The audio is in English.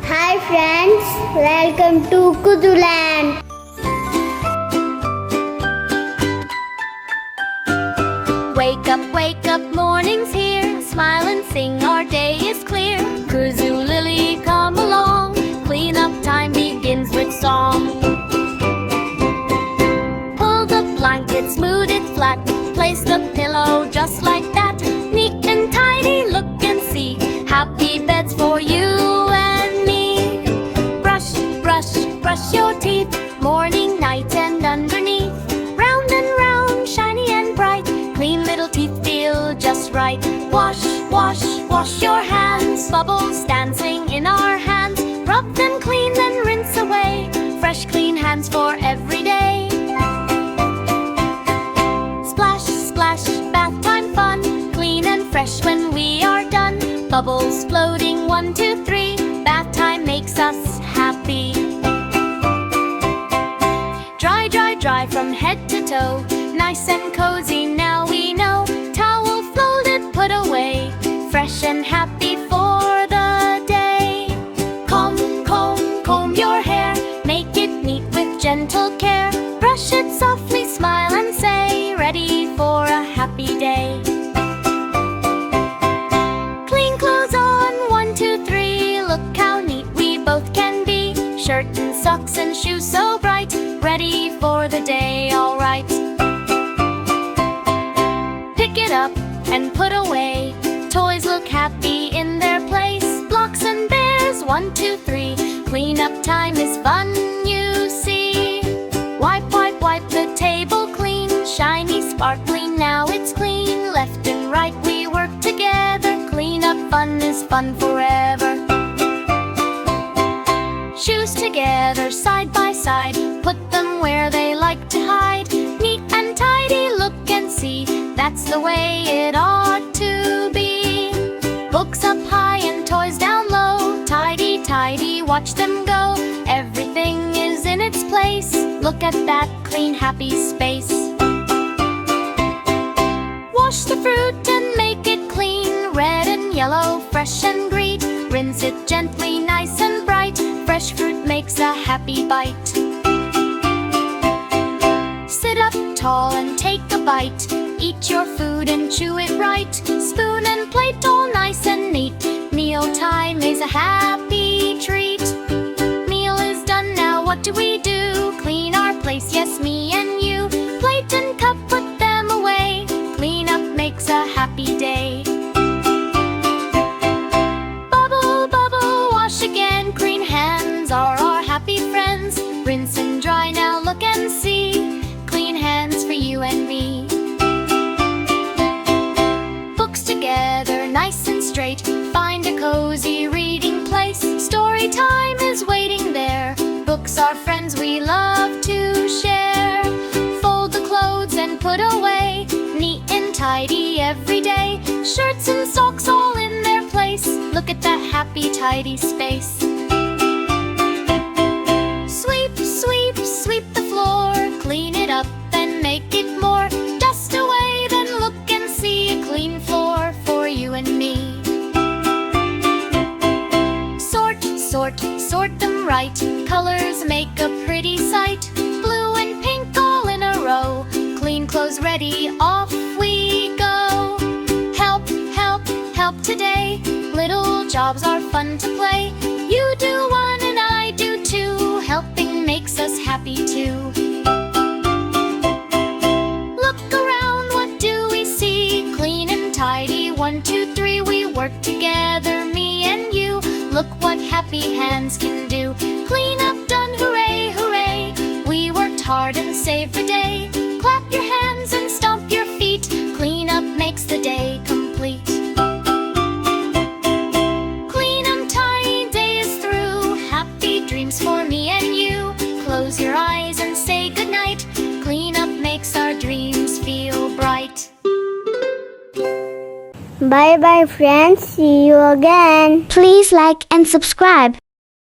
Hi friends, welcome to Cuzu Land. Wake up, morning's here. Smile and sing, our day is clear. Cuzu Lily, come along. Clean up time begins with song. Pull the blanket, smooth it flat. Place the pillow just like that. Neat and tidy, look and see. Happy beds for you and me. Brush, brush, brush your teeth. Morning, night and underneath. Round and round, shiny and bright. Clean little teeth feel just right. Wash, wash, wash your hands. Bubbles dancing in our hands. Rub them clean, then rinse away. Fresh, clean hands for every day. Splash, splash, bath time fun. Clean and fresh when we are done. Bubbles floating, 1, 2, 3. Bath time makes us happy. Dry, dry, dry from head to toe. Nice and cozy, now we know. Towel folded, put away. Fresh and happy for the day. Comb, comb, comb your hair. Make it neat with gentle care. Brush it softly, smile and say, ready for a happy day. Clean clothes on, 1, 2, 3. Look how neat we both can be. Shirt and socks and shoes so bright. Ready for the day, all right. Pick it up and put away. Toys look happy in their place. Blocks and bears, 1, 2, 3. Clean up time is fun, you see. Wipe, wipe, wipe the table clean. Shiny, sparkling, now it's clean. Left and right we work together. Clean up fun is fun forever. Shoes together, side by side. Put them where they like to hide. Neat and tidy, look and see. That's the way it ought to be. Books up high and toys down low. Tidy, tidy, watch them go. Everything is in its place. Look at that clean, happy space. Wash the fruit and make it clean. Red and yellow, fresh and green. Rinse it gently, nice and bright. Fresh fruit makes a happy bite. Sit up tall and take a bite. Eat your food and chew it right. Spoon and plate all nice and neat. Meal time is a happy treat. Meal is done, now what do we do? Clean our place, yes, me and you. Plate and cup, put them away. Clean up makes a happy day. Bubble, bubble, wash again. Clean hands are our happy friends. Rinse and dry, now look and see. Clean hands for you and me. Books together, nice and straight. Find a cozy reading place. Story time is waiting there. Books are friends we love to share. Fold the clothes and put away. Neat and tidy every day. Shirts and socks all in their place. Look at that happy, tidy space. Sweep, sweep, sweep the floor. Clean it up and make it more. Dust away, then look and see a clean floor for you and me. Sort, sort, sort them right. Colors make a pretty sight. Blue and pink all in a row. Clean clothes ready, off we go. Help, help, help today. Little jobs are fun to play. You do one and I do two. Helping makes us happy too. Look around, what do we see? Clean and tidy, 1, 2, 3. We work together, me and you. Look what happy hands can do. Clean up done, hooray, hooray. We worked hard and saved the day. Clap your hands and stomp your feet. Clean up makes the day complete. Clean and tidy, day is through. Happy dreams for me and you. Close your eyes and say goodnight. Clean up makes our dreams feel bright. Bye bye friends, see you again. Please like and subscribe.